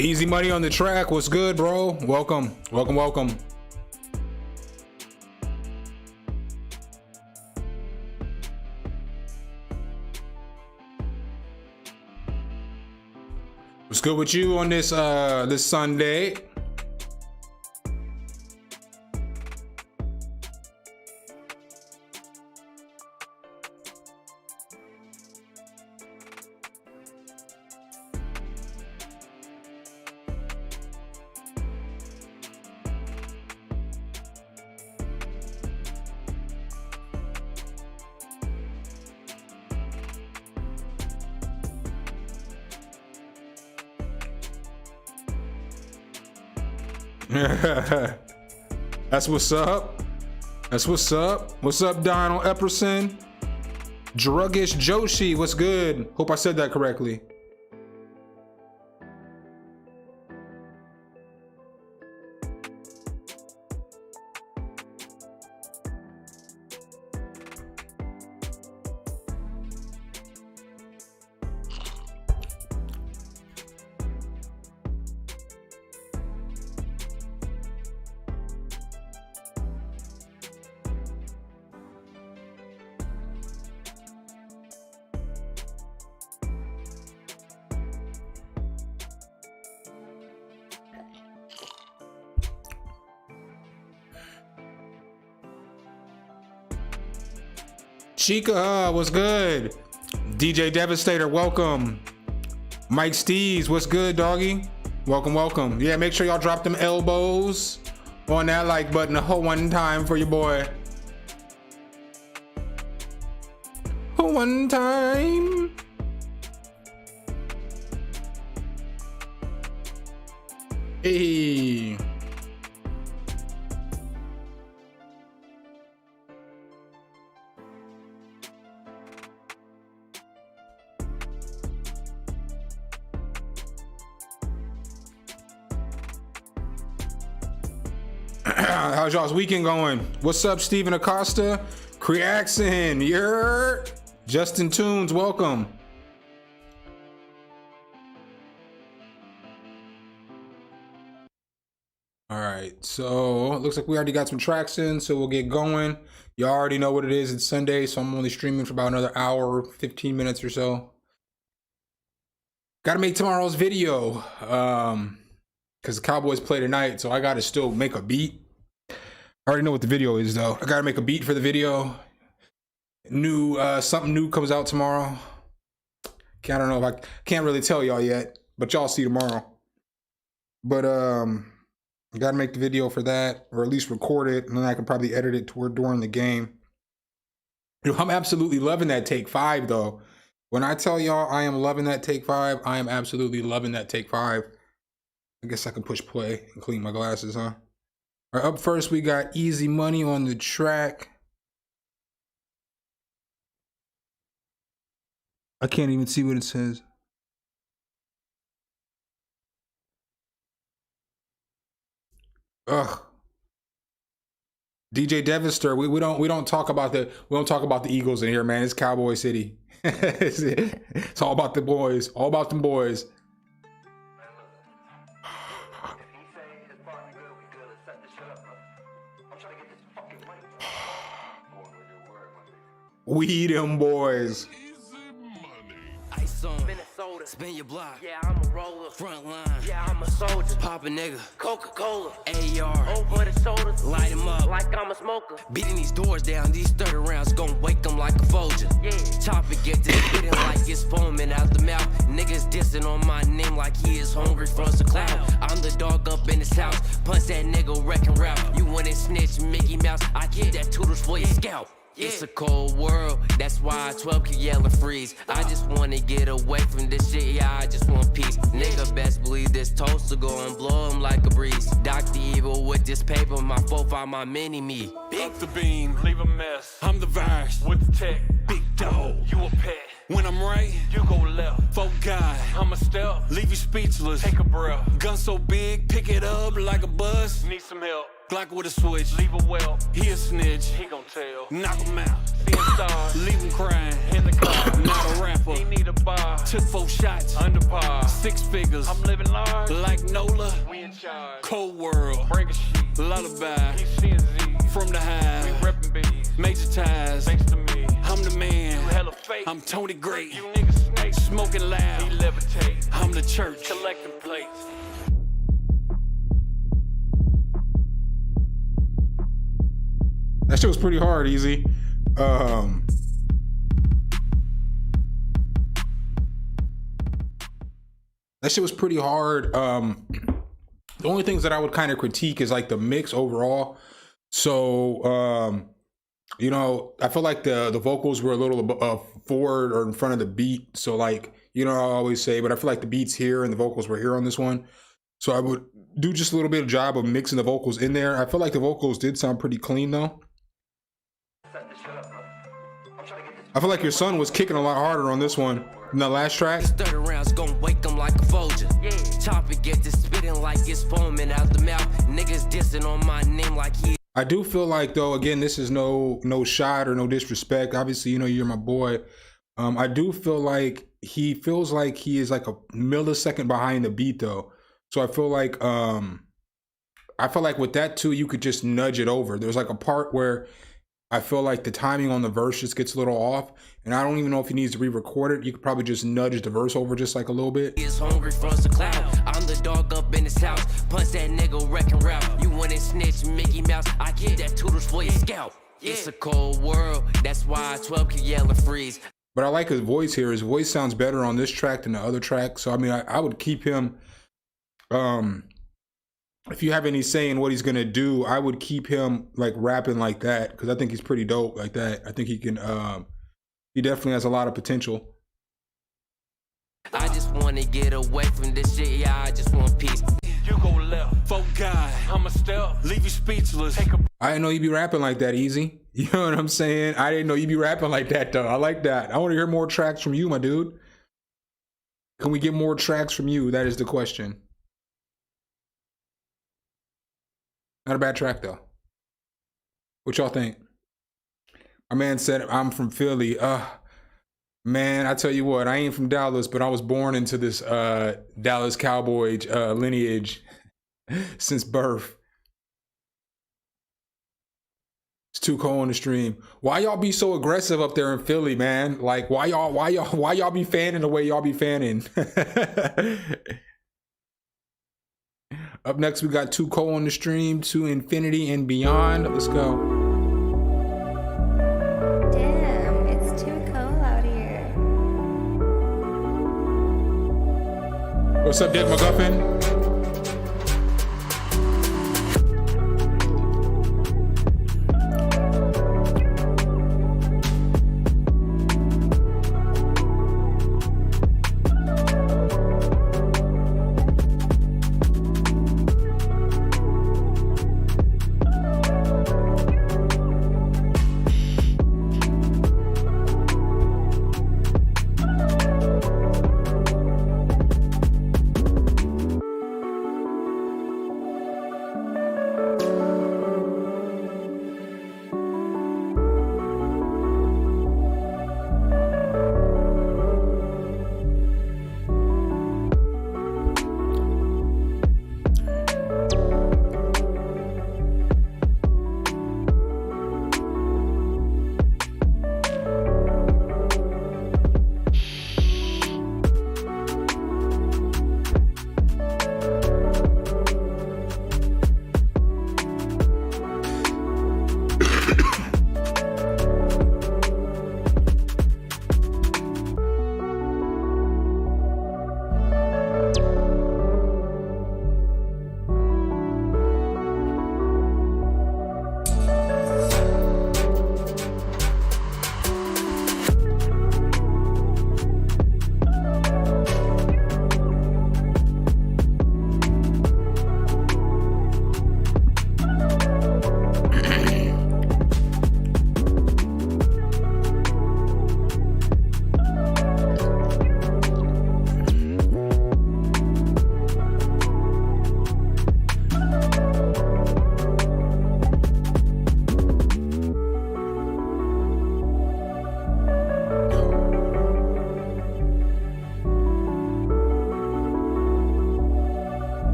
Easy Money on the track. What's good, bro? Welcome. What's good with you on this this Sunday? That's what's up. What's up, Donald Epperson? Druggish Joshi, what's good? Hope I said that correctly. Chica, what's good? DJ Devastator, welcome. Mike Steves, what's good, doggy? Welcome. Yeah, make sure y'all drop them elbows on that like button a whole one time for your boy. One time. Hey. How's y'all's weekend going? What's up, Steven Acosta? Creaxin, you're Justin Tunes, welcome. All right, so it looks like we already got some tracks in, so we'll get going. You already know what it is. It's Sunday, so I'm only streaming for about another hour, 15 minutes or so. Got to make tomorrow's video because the Cowboys play tonight, so I got to still make a beat. I already know what the video is, though. I got to make a beat for the video. Something new comes out tomorrow. I don't know if I can't really tell y'all yet, but y'all see tomorrow. But I got to make the video for that, or at least record it, and then I can probably edit it during the game. I'm absolutely loving that take 5, though. When I tell y'all I am loving that take 5, I am absolutely loving that take 5. I guess I can push play and clean my glasses, huh? All right, up first, we got Easy Money on the track. I can't even see what it says. Ugh. DJ Devastator, we don't talk about the Eagles in here, man. It's Cowboy City. It's all about the boys. All about them boys. We them boys. Minnesota, spin your block. Yeah, I'm a roller. Front line. Yeah, I'm a soldier. Pop a nigga. Coca-Cola. AR. Over the shoulders. Light him up. Like I'm a smoker. Beating these doors down. These 30 rounds gon' wake them like a vulture. Yeah. Chop it, get this spitting like it's foaming out the mouth. Niggas dissing on my name like he is hungry for a cloud. I'm the dog up in his house. Punch that nigga wrecking route. You wanna snitch, Mickey Mouse. I get that toodles for your scalp. It's a cold world, that's why 12 keep yelling freeze. I just wanna get away from this shit, yeah, I just want peace. Nigga best believe this toaster go and blow him like a breeze. Dr. Evil with this paper, my 4-5, my mini-me. Up the beam, leave a mess. I'm the virus, with the tech. Big dog, you a pet. When I'm right, you go left. For God, I'm a step. Leave you speechless, take a breath. Gun so big, pick it up like a bus. Need some help. Glock with a switch, leave a well. He a snitch, he gon' tell. Knock him out. See Leave him crying in the car. Not a rapper. He need a bar. Took 4 shots under par. 6 figures. I'm living large. Like Nola. We in charge. Cold world. Bring a sheet. Lullaby. He's CNZ. From the high. We reppin' bees. Major ties. Thanks to me. I'm the man. You hella fake. I'm Tony Great. You niggas snake. Smoking loud. He levitate. I'm the church. Collecting plates. That shit was pretty hard, Easy. That shit was pretty hard. The only things that I would kind of critique is like the mix overall. So, you know, I feel like the vocals were a little forward or in front of the beat. So like, you know, I always say, but I feel like the beat's here and the vocals were here on this one. So I would do just a little bit of job of mixing the vocals in there. I feel like the vocals did sound pretty clean though. I feel like your son was kicking a lot harder on this one than the last track. 30 rounds gon' wake them like a vulture. Chop it, get to spitting like it's foaming out the mouth. Niggas dissing on my name like he. I do feel like though, again, this is no shot or no disrespect. Obviously, you know, you're my boy. I do feel like he feels like he is like a millisecond behind the beat though. So I feel like with that too, you could just nudge it over. There's like a part where I feel like the timing on the verse just gets a little off, and I don't even know if he needs to re-record it. You could probably just nudge the verse over just like a little bit. Is hungry for the cloud. I'm the dog up in his house. Punch that nigga wrecking route. You want to snitch, Mickey Mouse. I keep that toodles for your scalp. It's a cold world. That's why 12 can yell and freeze. But I like his voice here. His voice sounds better on this track than the other track. So I mean, I would keep him. If you have any say in what he's gonna do, I would keep him like rapping like that because I think he's pretty dope like that. I think he can. He definitely has a lot of potential. I just want to get away from this shit. Yeah, I just want peace. You go left. 4 guy. I'ma step. Leave you speechless. I didn't know you'd be rapping like that, Easy. You know what I'm saying? I didn't know you'd be rapping like that though. I like that. I want to hear more tracks from you, my dude. Can we get more tracks from you? That is the question. Not a bad track though. What y'all think? My man said I'm from Philly. Man, I tell you what, I ain't from Dallas, but I was born into this Dallas Cowboy lineage since birth. It's too cold on the stream. Why y'all be so aggressive up there in Philly, man? Like why y'all be fanning the way y'all be fanning? Up next, we got Too Cold on the stream, To Infinity and Beyond. Let's go. Damn, it's too cold out here. What's up, Dick McGuffin?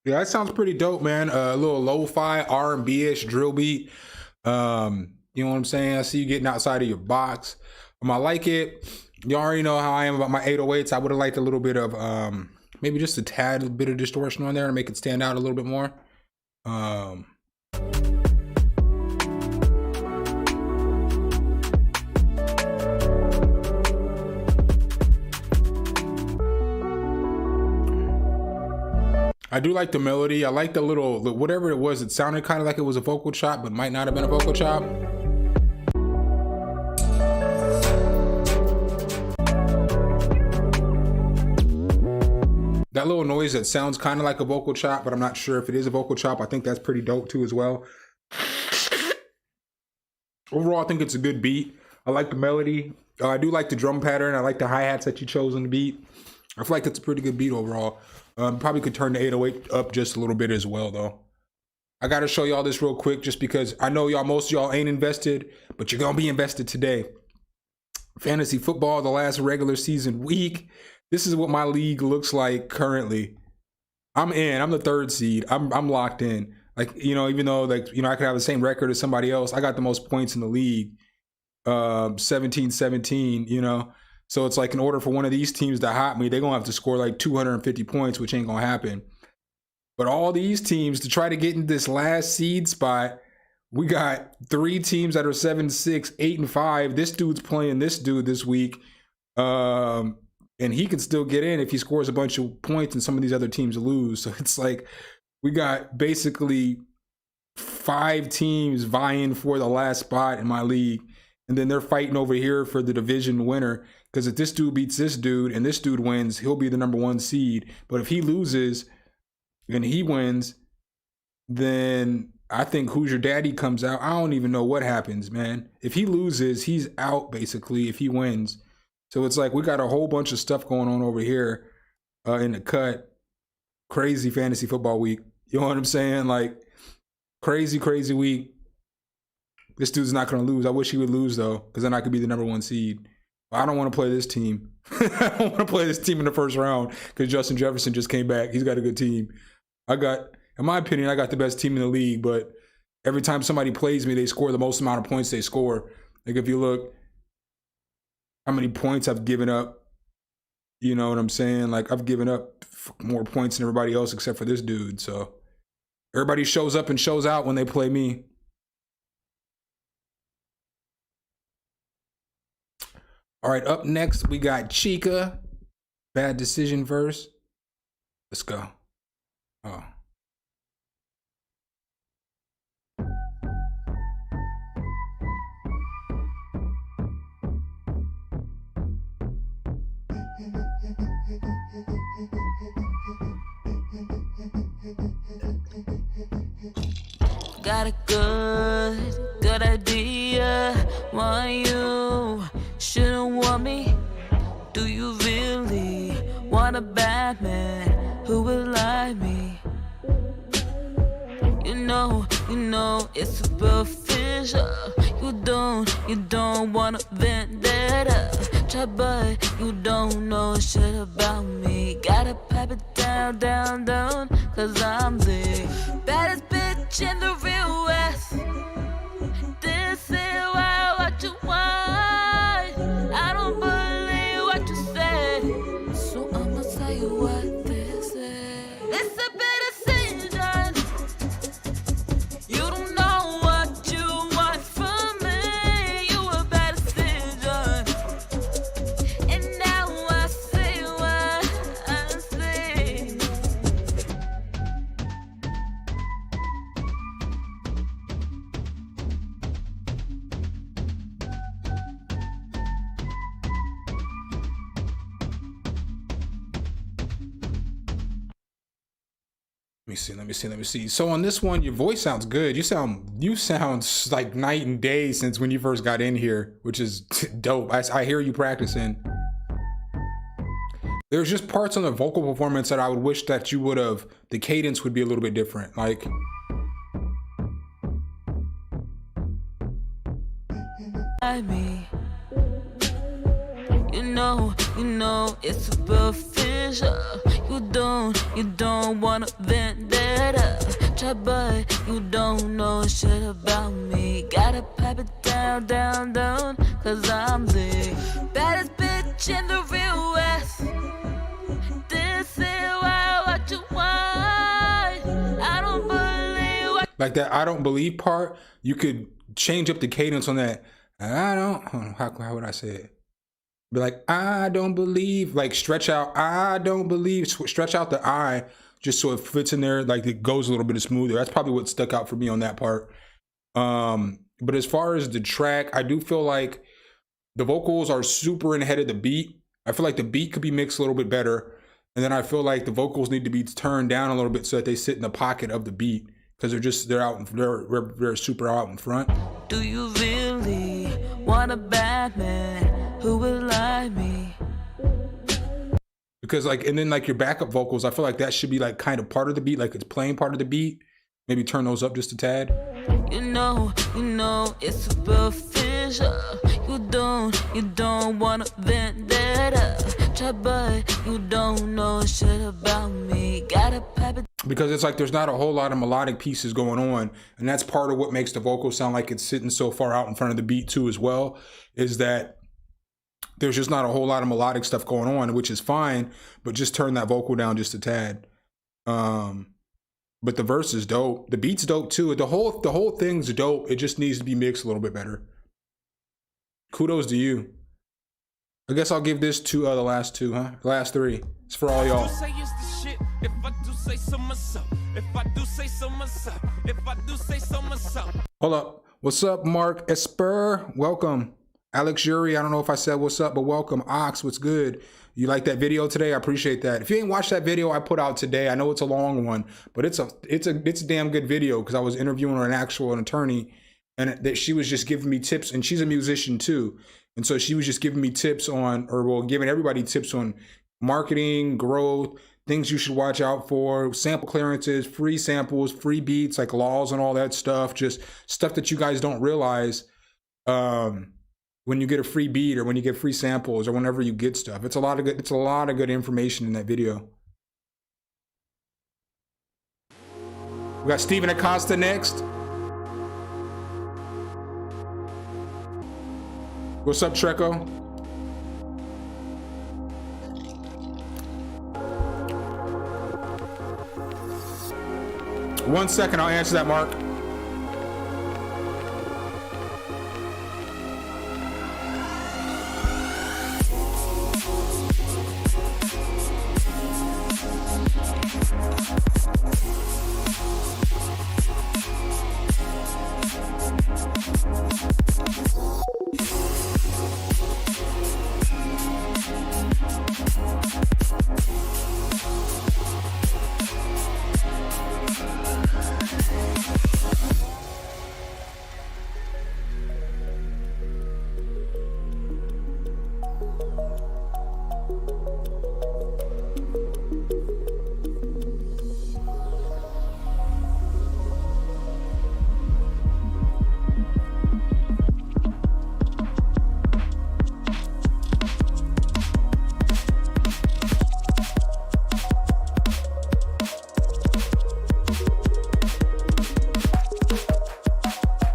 Yeah, that sounds pretty dope, man. A little lo-fi R&B-ish drill beat. You know what I'm saying? I see you getting outside of your box. I like it. You already know how I am about my 808s. I would have liked a little bit of maybe just a tad bit of distortion on there to make it stand out a little bit more. I do like the melody. I like the little, whatever it was, it sounded kind of like it was a vocal chop, but might not have been a vocal chop. That little noise that sounds kind of like a vocal chop, but I'm not sure if it is a vocal chop. I think that's pretty dope too as well. Overall, I think it's a good beat. I like the melody. I do like the drum pattern. I like the hi-hats that you chose on the beat. I feel like it's a pretty good beat overall. Probably could turn the 808 up just a little bit as well though. I gotta show y'all this real quick just because I know most of y'all ain't invested, but you're gonna be invested today. Fantasy football, the last regular season week. This is what my league looks like currently. I'm in, I'm the 3rd seed. I'm locked in. Like, you know, even though like, you know, I could have the same record as somebody else, I got the most points in the league. 17-17, you know. So it's like in order for one of these teams to hop me, they're going to have to score like 250 points, which ain't going to happen. But all these teams to try to get in this last seed spot, we got 3 teams that are 7-6, 8-5. This dude's playing this dude this week. And he can still get in if he scores a bunch of points and some of these other teams lose. So it's like we got basically 5 teams vying for the last spot in my league. And then they're fighting over here for the division winner. Because if this dude beats this dude and this dude wins, he'll be the number 1 seed. But if he loses and he wins, then I think Who's Your Daddy comes out. I don't even know what happens, man. If he loses, he's out basically if he wins. So it's like we got a whole bunch of stuff going on over here in the cut. Crazy fantasy football week. You know what I'm saying? Like crazy, crazy week. This dude's not going to lose. I wish he would lose though, because then I could be the number 1 seed. I don't want to play this team. I don't want to play this team in the first round because Justin Jefferson just came back. He's got a good team. In my opinion, I got the best team in the league, but every time somebody plays me, they score the most amount of points they score. Like if you look how many points I've given up, you know what I'm saying? Like I've given up more points than everybody else except for this dude. So everybody shows up and shows out when they play me. All right, up next, we got Chica, Bad Decision verse. Let's go. Oh. Got a good idea. Want you shouldn't want me. Do you really want a bad man who will lie me? You know it's superficial. You don't want a vendetta. Try but you don't know shit about me. Gotta pipe it down, down, down, cause I'm the baddest bitch in the real West. This is why what you want. I don't believe what you said, so I'ma tell you what this is. It's a bad decision. You don't know what you want from me. You a bad decision. And now I see what I see. Let me see. So on this one, your voice sounds good. You sound like night and day since when you first got in here, which is dope. I hear you practicing. There's just parts on the vocal performance that I would wish that you would have, the cadence would be a little bit different. Like, Me. You you know it's superficial. You don't wanna vendetta. Try but you don't know shit about me. Gotta pipe it down, down, down, cause I'm the baddest bitch in the real West. This is why what you want. I don't believe what. Like that I don't believe part, you could change up the cadence on that. I don't, how would I say it? Be like, I don't believe, like stretch out, I don't believe, stretch out the I just so it fits in there, like it goes a little bit smoother. That's probably what stuck out for me on that part. But as far as the track, I do feel like the vocals are super in ahead of the beat. I feel like the beat could be mixed a little bit better. And then I feel like the vocals need to be turned down a little bit so that they sit in the pocket of the beat. Because they're super out in front. Do you really want a bad man who will lie me? Because like, and then like your backup vocals, I feel like that should be like kind of part of the beat, like it's playing part of the beat. Maybe turn those up just a tad. You know it's superficial. You don't wanna vendetta. Try but you don't know shit about me. Gotta pipe it. Because it's like there's not a whole lot of melodic pieces going on, and that's part of what makes the vocal sound like it's sitting so far out in front of the beat too as well, is that there's just not a whole lot of melodic stuff going on, which is fine, but just turn that vocal down just a tad. But the verse is dope. The beat's dope too. The whole thing's dope. It just needs to be mixed a little bit better. Kudos to you. I guess I'll give this to the last two, huh? The last three. It's for all y'all. Hold up. What's up, Mark Esper? Welcome. Alex Yuri, I don't know if I said what's up, but welcome. Ox, what's good? You like that video today? I appreciate that. If you ain't watched that video I put out today, I know it's a long one, but it's a damn good video because I was interviewing an attorney, and that she was just giving me tips, and she's a musician too. And so she was just giving me tips on, or well, giving everybody tips on marketing, growth, things you should watch out for, sample clearances, free samples, free beats, like laws and all that stuff, just stuff that you guys don't realize when you get a free beat or when you get free samples or whenever you get stuff. It's a lot of good information in that video. We got Steven Acosta next. What's up, Treco? One second, I'll answer that, Mark.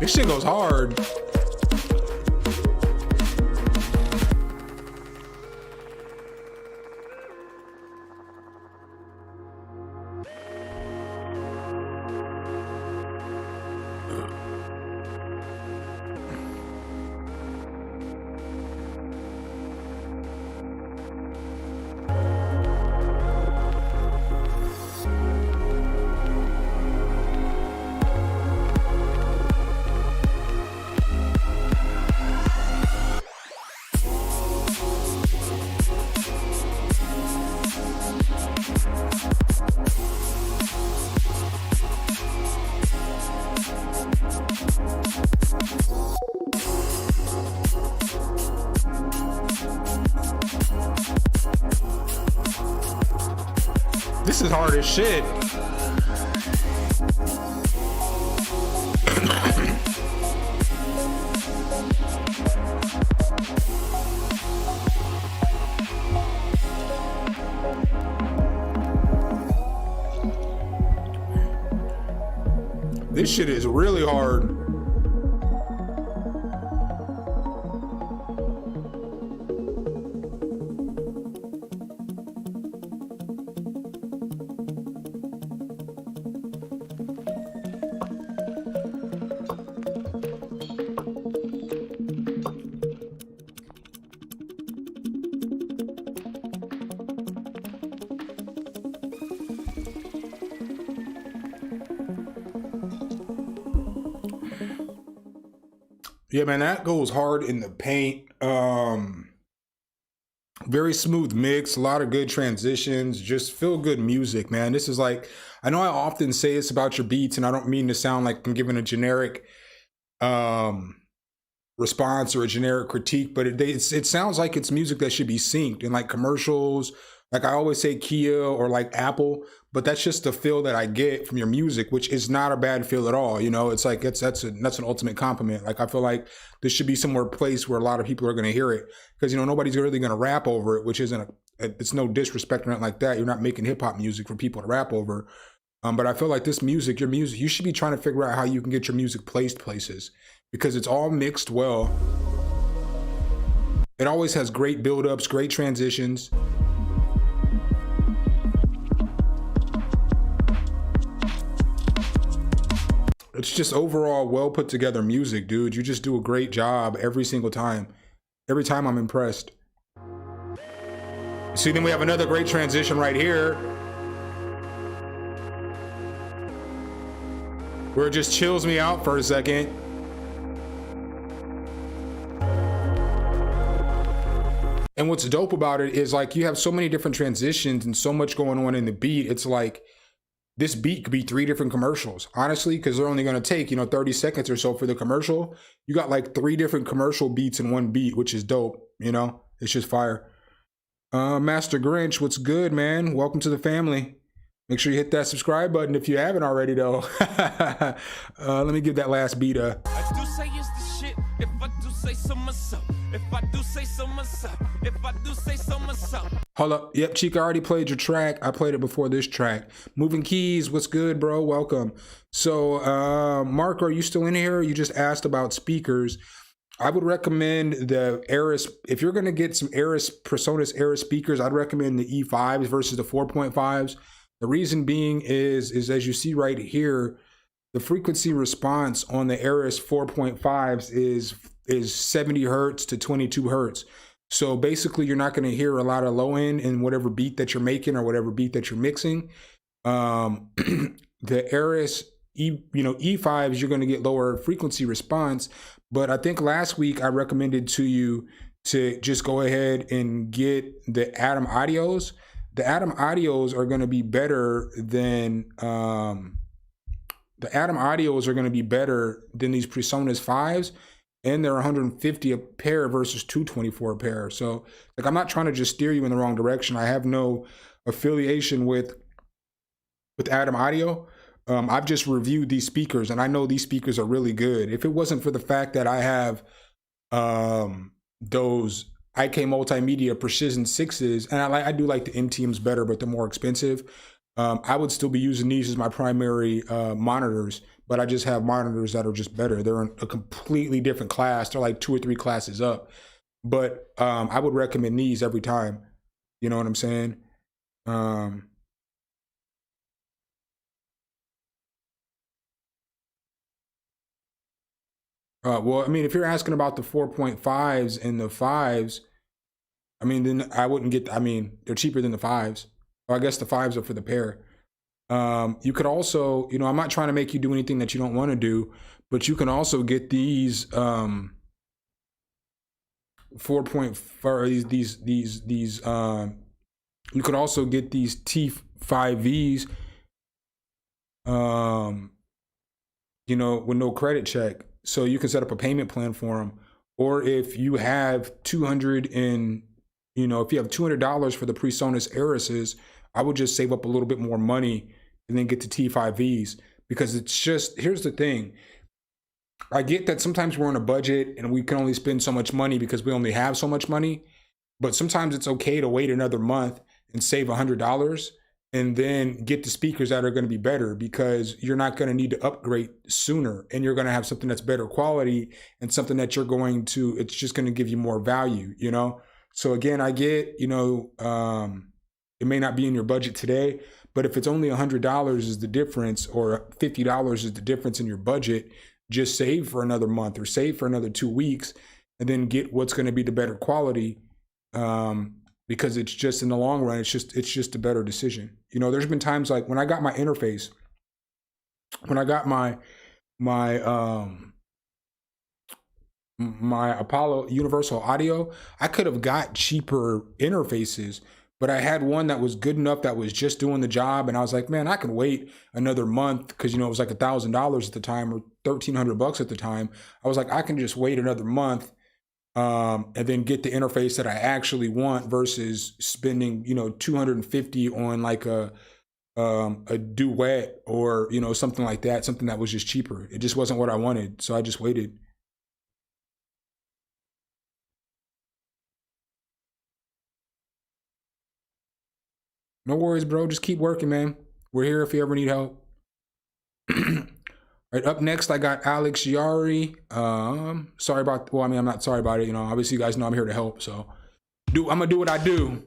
This shit goes hard. This is hard as shit. This shit is really hard. Yeah, man, that goes hard in the paint. Very smooth mix, a lot of good transitions, just feel good music, man. This is like, I know I often say this about your beats, and I don't mean to sound like I'm giving a generic response or a generic critique, but it sounds like it's music that should be synced in like commercials. Like I always say Kia or like Apple, but that's just the feel that I get from your music, which is not a bad feel at all. You know, it's like that's an ultimate compliment. Like I feel like this should be somewhere place where a lot of people are going to hear it, because you know nobody's really going to rap over it, which isn't it's no disrespect or nothing like that. You're not making hip hop music for people to rap over. But I feel like this music, your music, you should be trying to figure out how you can get your music placed places, because it's all mixed well. It always has great build-ups, great transitions. It's just overall well put together music, dude. You just do a great job every single time. Every time I'm impressed. See, then we have another great transition right here, where it just chills me out for a second. And what's dope about it is like you have so many different transitions and so much going on in the beat. It's like this beat could be 3 different commercials, honestly, because they're only going to take, 30 seconds or so for the commercial. You got like 3 different commercial beats in one beat, which is dope. It's just fire. Master Grinch, what's good, man? Welcome to the family. Make sure you hit that subscribe button if you haven't already, though. Let me give that last beat a. I do say it's the shit. If I do say so myself. If I do say so myself. If I do say so myself. Hold up. Yep, Chica, I already played your track. I played it before this track. Moving Keys, what's good, bro? Welcome. So, Mark, are you still in here? You just asked about speakers. I would recommend the Aris. If you're going to get some PreSonus Aris speakers, I'd recommend the E5s versus the 4.5s. The reason being is as you see right here, the frequency response on the Aris 4.5s is 70 hertz to 22 hertz. So basically, you're not going to hear a lot of low end in whatever beat that you're making or whatever beat that you're mixing. The Aris E5s, you're going to get lower frequency response. But I think last week I recommended to you to just go ahead and get the Atom Audios. The Atom Audios are going to be better than these PreSonus 5s, and they're 150 a pair versus 224 a pair. So like, I'm not trying to just steer you in the wrong direction. I have no affiliation with Atom Audio. I've just reviewed these speakers, and I know these speakers are really good. If it wasn't for the fact that I have those IK Multimedia Precision 6s, and I do like the MTMs better, but they're more expensive, I would still be using these as my primary monitors, but I just have monitors that are just better. They're in a completely different class. They're like 2 or 3 classes up. But I would recommend these every time. You know what I'm saying? Well, I mean, if you're asking about the 4.5s and the 5s, I mean, then I wouldn't get, I mean, they're cheaper than the 5s. Or I guess the 5s are for the pair. You could also, I'm not trying to make you do anything that you don't want to do, but you can also get these 4.4, you could also get these T5Vs, with no credit check. So you can set up a payment plan for them. Or if you have if you have $200 for the PreSonus Arises, I would just save up a little bit more money and then get to T5Vs, because it's just, here's the thing. I get that sometimes we're on a budget and we can only spend so much money because we only have so much money, but sometimes it's okay to wait another month and save $100 and then get the speakers that are going to be better, because you're not going to need to upgrade sooner, and you're going to have something that's better quality and something that you're going to, it's just going to give you more value, you know? So again, I get, you know, it may not be in your budget today, but if it's only $100 is the difference, or $50 is the difference in your budget, just save for another month or save for another 2 weeks, and then get what's going to be the better quality. Because it's just, in the long run, it's just a better decision. You know, there's been times like when I got my interface, when I got my Apollo Universal Audio, I could have got cheaper interfaces, but I had one that was good enough, that was just doing the job. And I was like, man, I can wait another month, because, you know, it was like $1,000 at the time, or $1,300 at the time. I was like, I can just wait another month, and then get the interface that I actually want, versus spending, you know, $250 on like a duet, or, you know, something like that, something that was just cheaper. It just wasn't what I wanted, so I just waited. No worries, bro. Just keep working, man. We're here if you ever need help. All right, up next, I got Alex Yari. Sorry about, well, I mean, I'm not sorry about it. You know, obviously you guys know I'm here to help. So I'm gonna do what I do.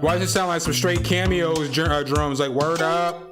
Why does it sound like some straight cameos drums? Like, word up.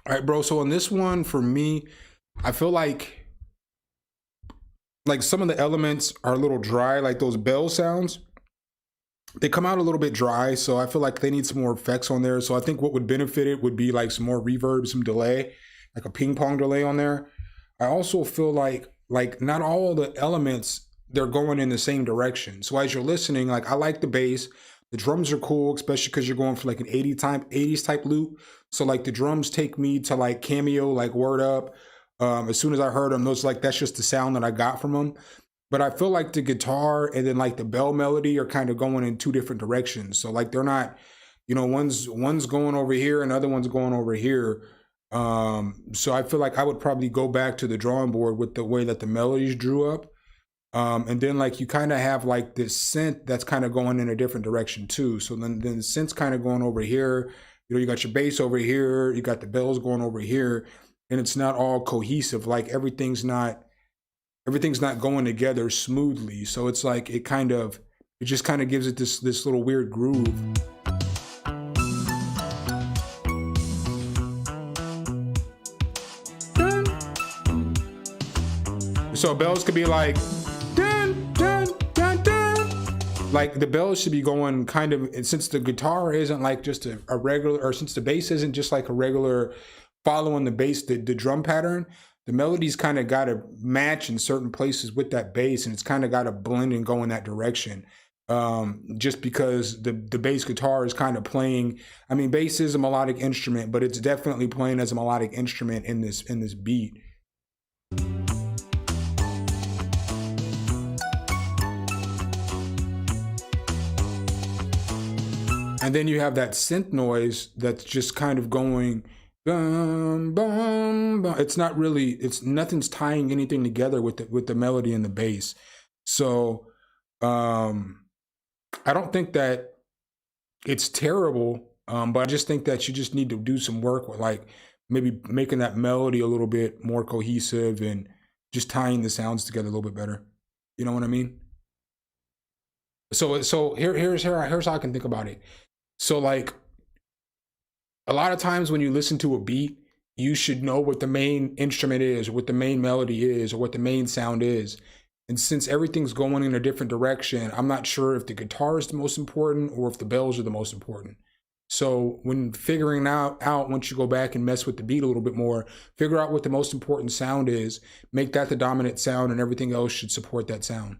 All right, bro. So on this one, for me, I feel like some of the elements are a little dry, like those bell sounds. They come out a little bit dry, so I feel like they need some more effects on there. So I think what would benefit it would be like some more reverb, some delay, like a ping pong delay on there. I also feel like not all the elements, they're going in the same direction. So as you're listening, like I like the bass The drums are cool, especially because you're going for like an 80s type loop. So like the drums take me to like Cameo, like Word Up. As soon as I heard them, that's just the sound that I got from them. But I feel like the guitar and then like the bell melody are kind of going in two different directions. So like they're not, you know, one's going over here and the other one's going over here. So I feel like I would probably go back to the drawing board with the way that the melodies drew up. And then like you kind of have like this synth that's kind of going in a different direction too. So then the synth's kind of going over here. You know, you got your bass over here, you got the bells going over here, and it's not all cohesive. Like everything's not going together smoothly. So it's like it just kind of gives it this little weird groove. So bells could be like dun, dun, dun, dun. Like the bells should be going kind of, and since the guitar isn't like just a regular, or since the bass isn't just like a regular following the bass, the drum pattern, the melodies kind of got to match in certain places with that bass, and it's kind of got to blend and go in that direction. Just because the bass guitar is kind of playing, I mean, bass is a melodic instrument, but it's definitely playing as a melodic instrument in this beat. And then you have that synth noise that's just kind of going, bum, bum, bum. It's not really, nothing's tying anything together with the melody and the bass. So I don't think that it's terrible, but I just think that you just need to do some work with like maybe making that melody a little bit more cohesive and just tying the sounds together a little bit better. You know what I mean? So here's how I can think about it. So like a lot of times when you listen to a beat, you should know what the main instrument is, or what the main melody is, or what the main sound is. And since everything's going in a different direction, I'm not sure if the guitar is the most important or if the bells are the most important. So when figuring out once you go back and mess with the beat a little bit more, figure out what the most important sound is, make that the dominant sound, and everything else should support that sound.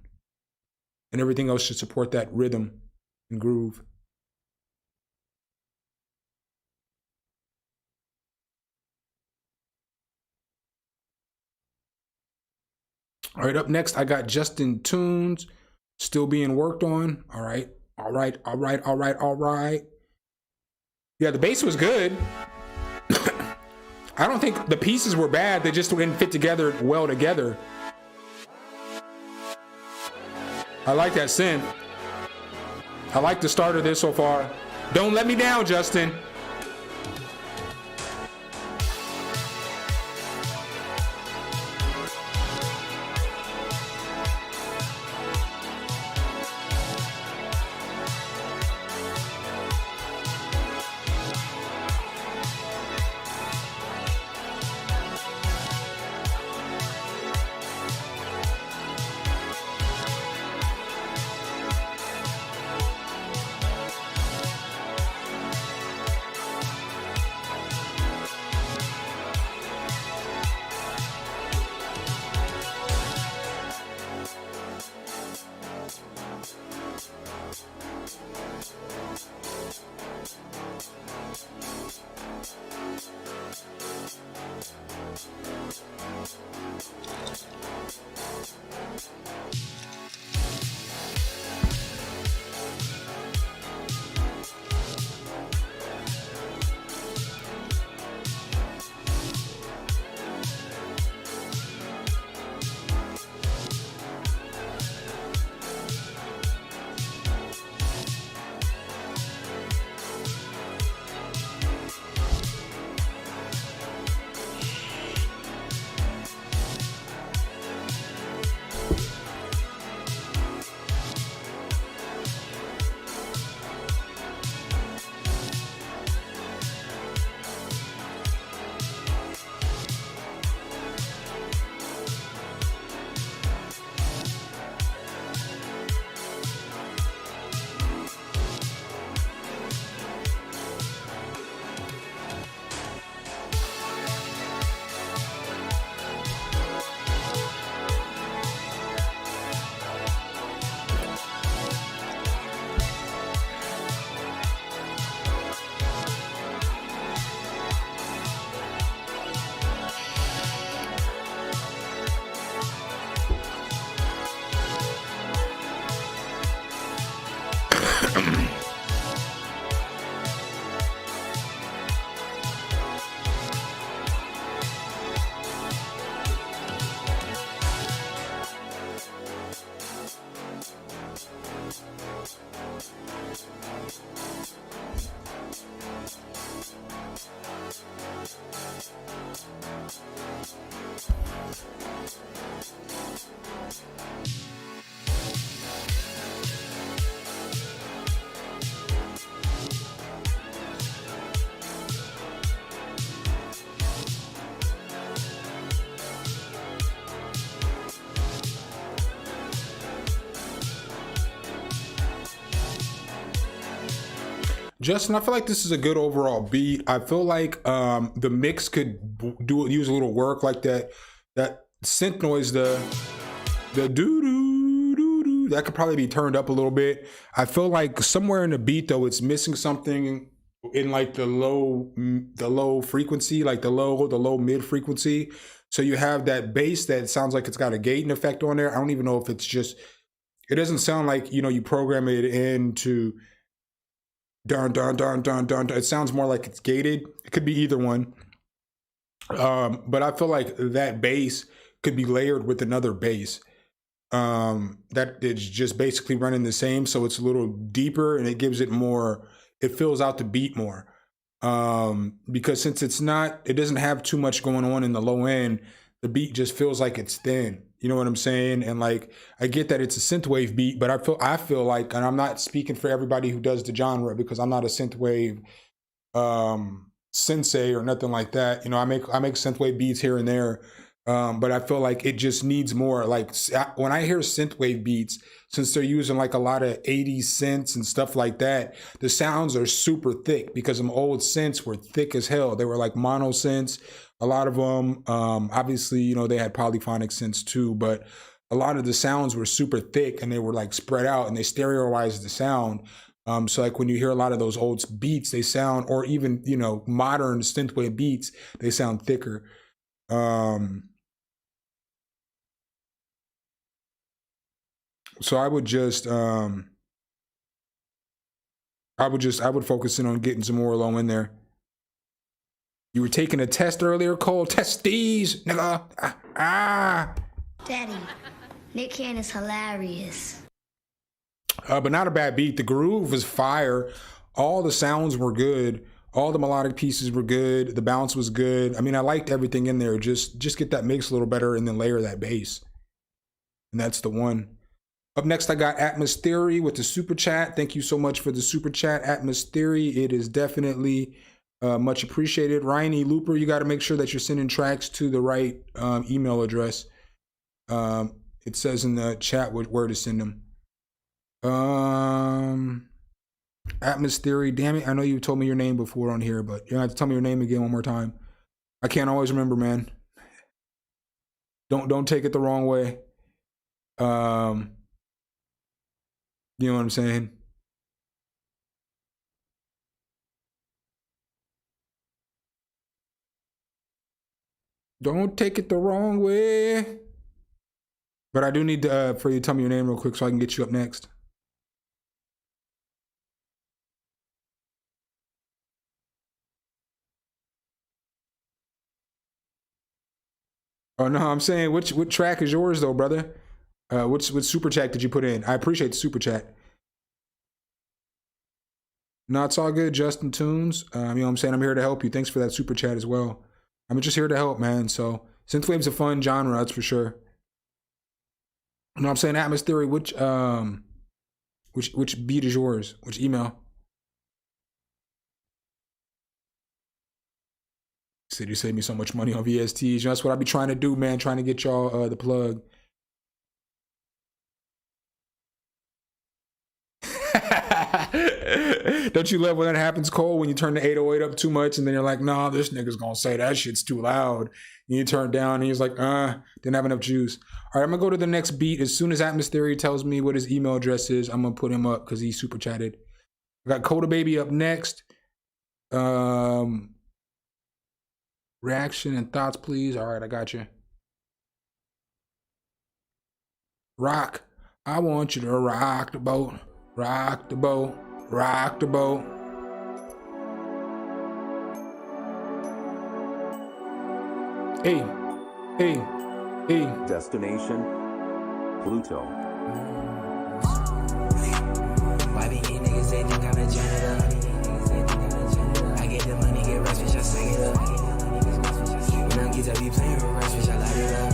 And everything else should support that rhythm and groove. All right, up next, I got Justin Tunes, still being worked on. All right. Yeah, the bass was good. I don't think the pieces were bad. They just didn't fit together well together. I like that synth. I like the start of this so far. Don't let me down, Justin. Justin, I feel like this is a good overall beat. I feel like the mix could use a little work, like that synth noise, the doo doo doo doo. That could probably be turned up a little bit. I feel like somewhere in the beat though, it's missing something in like the low frequency, like the low mid frequency. So you have that bass that sounds like it's got a gating effect on there. I don't even know if it's just. It doesn't sound like, you know, you program it into dun dun dun dun dun. It sounds more like it's gated. It could be either one. But I feel like that bass could be layered with another bass that is just basically running the same. So it's a little deeper and it gives it more, it fills out the beat more. Because since it doesn't have too much going on in the low end, the beat just feels like it's thin. You know what I'm saying? And like, I get that it's a synthwave beat, but I feel like, and I'm not speaking for everybody who does the genre because I'm not a synthwave sensei or nothing like that. You know, I make synthwave beats here and there, but I feel like it just needs more. Like when I hear synthwave beats, since they're using like a lot of 80s synths and stuff like that, the sounds are super thick because them old synths were thick as hell. They were like mono synths. A lot of them, obviously, you know, they had polyphonic synths too, but a lot of the sounds were super thick and they were like spread out and they stereoized the sound. So like when you hear a lot of those old beats, they sound, or even, you know, modern synthwave beats, they sound thicker. So I would just, I would focus in on getting some more low in there. You were taking a test earlier, Cole. Testes, nigga. Daddy, Nick Cannon is hilarious. But not a bad beat. The groove was fire. All the sounds were good. All the melodic pieces were good. The bounce was good. I mean, I liked everything in there. Just get that mix a little better and then layer that bass. And that's the one. Up next, I got Atmos Theory with the super chat. Thank you so much for the super chat, Atmos Theory. It is definitely much appreciated. Ryan E. Looper, you got to make sure that you're sending tracks to the right email address. It says in the chat where to send them. Atmos Theory, damn it. I know you told me your name before on here, but you have to tell me your name again one more time. I can't always remember, man. Don't take it the wrong way. You know what I'm saying? Don't take it the wrong way. But I do need to, for you to tell me your name real quick so I can get you up next. Oh no, I'm saying what track is yours though, brother? What super chat did you put in? I appreciate the super chat. No, it's all good, Justin Tunes. You know what I'm saying? I'm here to help you. Thanks for that super chat as well. I'm just here to help, man. So synthwave's a fun genre, that's for sure. You know what I'm saying? Atmos Theory, which beat is yours? Which email? Said you saved me so much money on VSTs. You know, that's what I be trying to do, man. Trying to get y'all the plug. Don't you love when that happens, Cole? When you turn the 808 up too much and then you're like, nah, this nigga's gonna say that shit's too loud. And you turn it down and he's like, didn't have enough juice. All right, I'm gonna go to the next beat. As soon as Atmos Theory tells me what his email address is, I'm gonna put him up because he super chatted. I got Coda Baby up next. Reaction and thoughts, please. All right, I got you. Rock. I want you to rock the boat. Rock the boat. Rock the boat. Hey, hey, hey. Destination Pluto. Why be these niggas they think I'm a janitor? I get the money, get rest, bitch, I sang it up. When I'm kids, I be playing with rest, bitch, I light it up.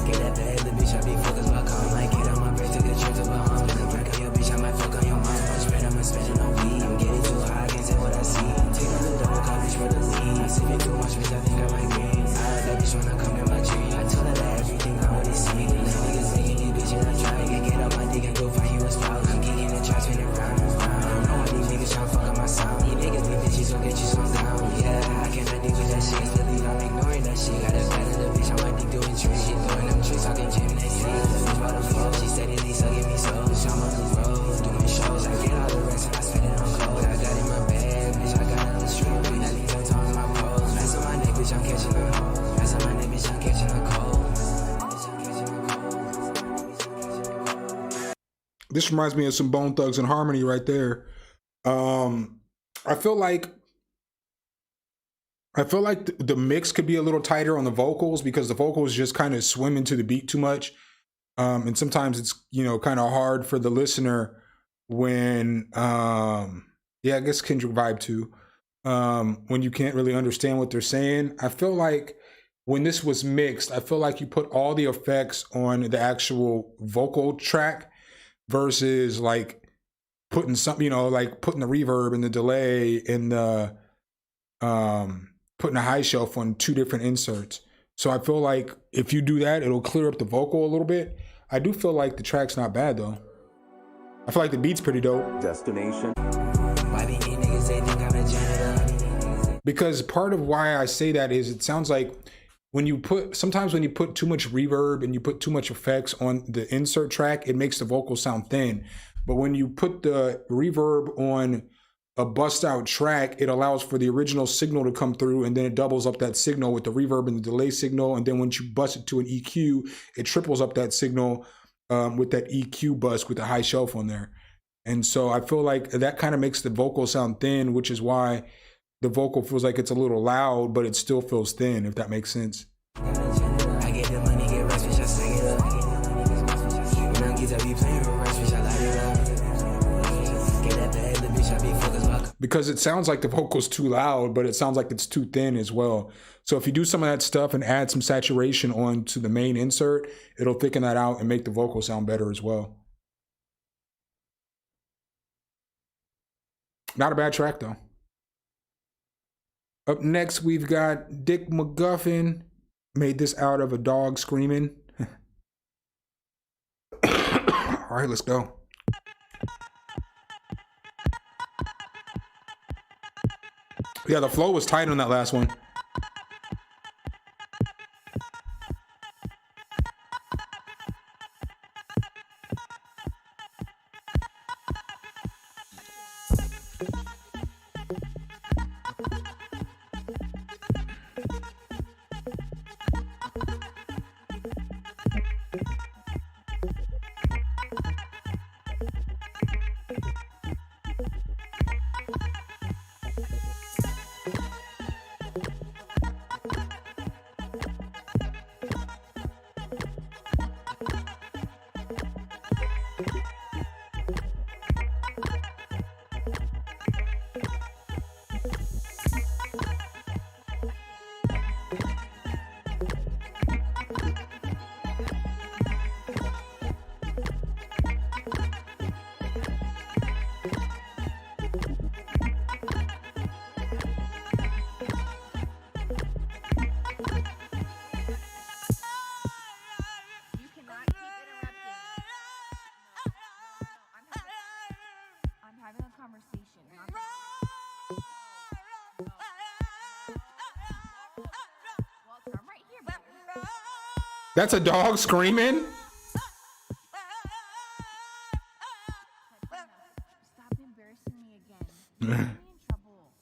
Get that bad, the bitch, I be focused, my car, I might get on my break, take a trip to Bahamas. Put a crack on your bitch, I might fuck on your mom. I'm spending on weed, I'm getting too high, I can't say what I see. Take on the double call, bitch, for the lean. I sip it too much, bitch, I think I might green. I had that bitch when I come in my dream. I tell her that everything I already see. These niggas thinking these bitches, I try to get up my dick and go find you a spot. I'm geeking and try spinning round and round. I don't know why these niggas try yeah, she got a bad little bitch. I'm addicted doing tricks. She throwing them tricks, talking gymnastics. Bitch by the flow, she steadily sucking me so. I'm on the road, doing shows. I get all the rest and I spend it on clothes. I got in my bag, bitch, I got on the street. Bitch, I think I'm talking my pros. Mess on my neck, bitch, I'm catching a hoe. Mess on my neck, bitch, I'm catching a cold. This reminds me of some Bone Thugs and Harmony right there. I feel like the mix could be a little tighter on the vocals because the vocals just kind of swim into the beat too much. And sometimes it's, you know, kind of hard for the listener when, yeah, I guess Kendrick vibe too. When you can't really understand what they're saying. I feel like when this was mixed, I feel like you put all the effects on the actual vocal track versus like putting something, you know, like putting the reverb and the delay and the, putting a high shelf on two different inserts. So I feel like if you do that, it'll clear up the vocal a little bit. I do feel like the track's not bad though. I feel like the beat's pretty dope. Destination. Because part of why I say that is it sounds like sometimes when you put too much reverb and you put too much effects on the insert track, it makes the vocal sound thin. But when you put the reverb on a bust out track, it allows for the original signal to come through and then it doubles up that signal with the reverb and the delay signal. And then once you bust it to an EQ, it triples up that signal with that EQ bus with the high shelf on there. And so I feel like that kind of makes the vocal sound thin, which is why the vocal feels like it's a little loud, but it still feels thin, if that makes sense. I get the money, get rest, bitch, I sing it up. When I'm kids, I be playing with rest, bitch, I light it up. Get that bad, the bitch, I be focused lock. Because it sounds like the vocal's too loud, but it sounds like it's too thin as well. So if you do some of that stuff and add some saturation onto the main insert, it'll thicken that out and make the vocal sound better as well. Not a bad track though. Up next, we've got Dick McGuffin. Made this out of a dog screaming. All right, let's go. Yeah, the flow was tight on that last one. That's a dog screaming? Stop embarrassing me again. You're in trouble.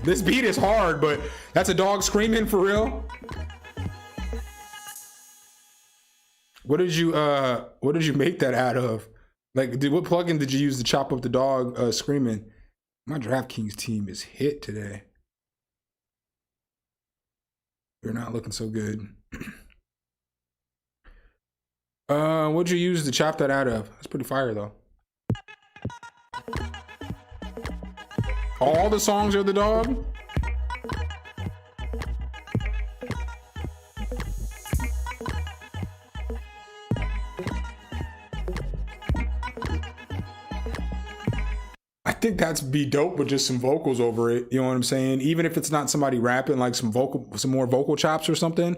This beat is hard, but that's a dog screaming for real? What did you make that out of? Like, what plugin did you use to chop up the dog screaming? My DraftKings team is hit today. You're not looking so good. What'd you use to chop that out of? That's pretty fire though. All the songs are the dog? think that's be dope with just some vocals over it. You know what I'm saying? Even if it's not somebody rapping, like some more vocal chops or something.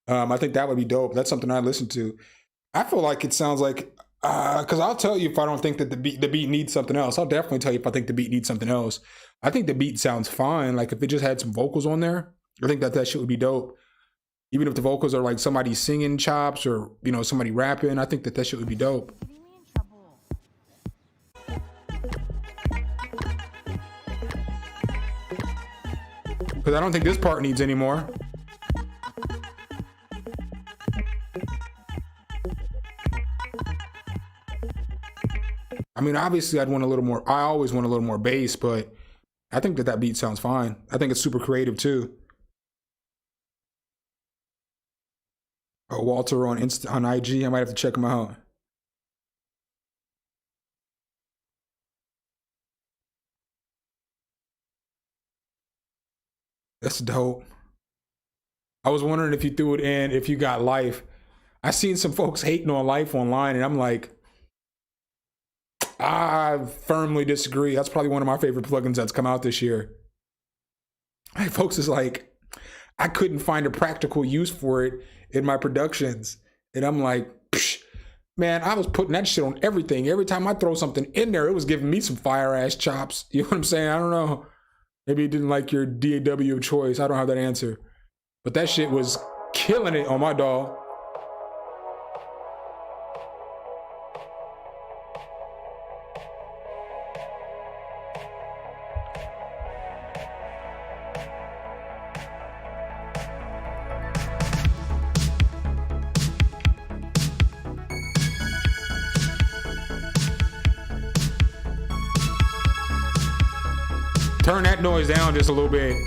I think that would be dope. That's something I listen to. I feel like it sounds like, because I'll tell you if I don't think that the beat needs something else. I'll definitely tell you if I think the beat needs something else. I think the beat sounds fine. Like if it just had some vocals on there, I think that shit would be dope. Even if the vocals are like somebody singing chops or, you know, somebody rapping, I think that shit would be dope. Getting me in trouble. Because I don't think this part needs any more. I mean, obviously I'd want a little more, I always want a little more bass, but I think that beat sounds fine. I think it's super creative too. Oh, Walter on IG, I might have to check him out. That's dope. I was wondering if you threw it in, if you got Life. I seen some folks hating on Life online, and I'm like, I firmly disagree. That's probably one of my favorite plugins that's come out this year. Like, folks is like, I couldn't find a practical use for it in my productions. And I'm like, psh, man, I was putting that shit on everything. Every time I throw something in there, it was giving me some fire ass chops. You know what I'm saying? I don't know. Maybe you didn't like your DAW of choice. I don't have that answer. But that shit was killing it on my DAW. Turn that noise down just a little bit.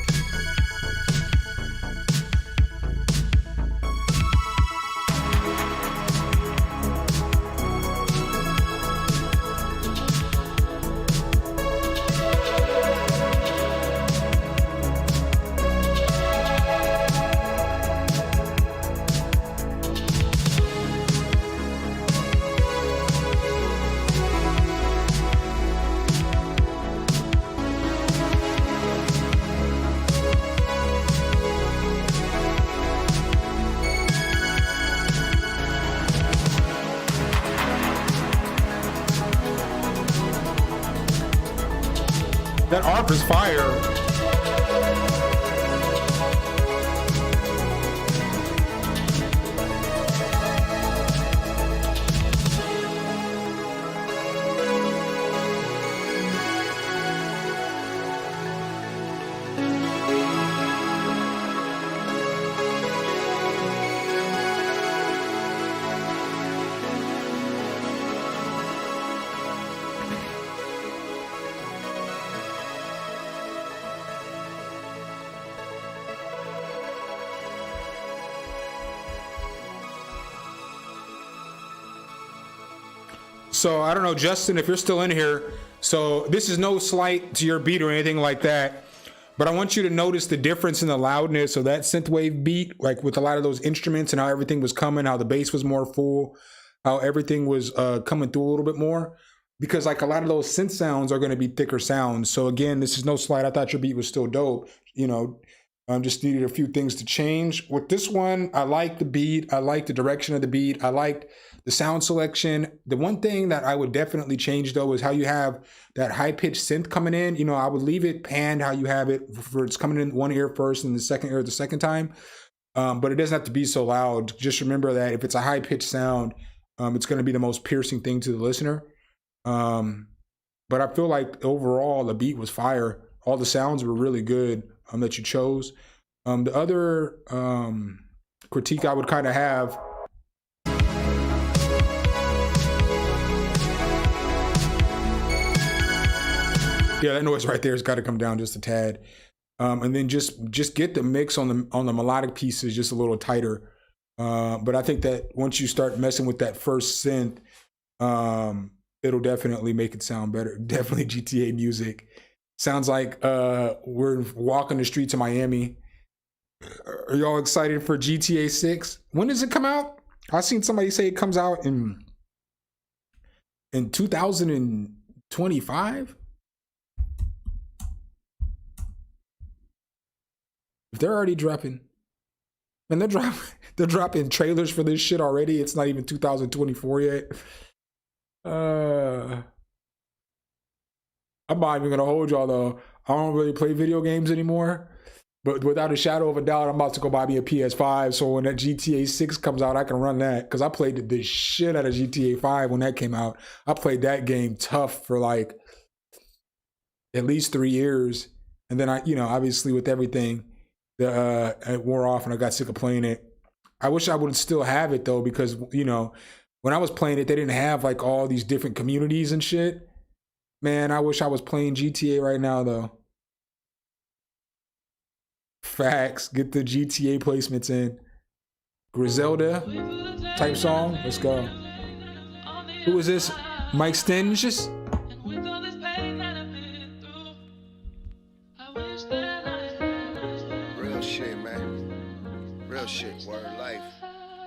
That ARP is fire. So I don't know, Justin, if you're still in here. So this is no slight to your beat or anything like that, but I want you to notice the difference in the loudness of that synthwave beat, like with a lot of those instruments and how everything was coming, how the bass was more full, how everything was coming through a little bit more. Because like a lot of those synth sounds are going to be thicker sounds. So again, this is no slight. I thought your beat was still dope. You know, just needed a few things to change. With this one, I like the beat. I like the direction of the beat. I liked the sound selection. The one thing that I would definitely change though is how you have that high pitched synth coming in. You know, I would leave it panned how you have it for it's coming in one ear first and the second ear the second time. But it doesn't have to be so loud. Just remember that if it's a high pitched sound, it's going to be the most piercing thing to the listener. But I feel like overall the beat was fire. All the sounds were really good that you chose. The other critique I would kind of have, yeah, that noise right there has got to come down just a tad, and then just get the mix on the melodic pieces just a little tighter. But I think that once you start messing with that first synth, it'll definitely make it sound better. Definitely GTA music. Sounds like we're walking the streets of Miami. Are y'all excited for GTA 6? When does it come out? I seen somebody say it comes out in 2025. If they're already dropping, and they're dropping trailers for this shit already. It's not even 2024 yet. I'm not even gonna hold y'all though. I don't really play video games anymore. But without a shadow of a doubt, I'm about to go buy me a PS5. So when that GTA 6 comes out, I can run that. Because I played the shit out of GTA 5 when that came out. I played that game tough for like at least 3 years. And then I, you know, obviously with everything, it wore off and I got sick of playing it. I wish I would still have it though, because, you know, when I was playing it, they didn't have like all these different communities and shit. Man, I wish I was playing GTA right now though. Facts. Get the GTA placements in. Griselda type song. Let's go. Who is this? Mike Stenges? Real shit, man. Real shit. Word life.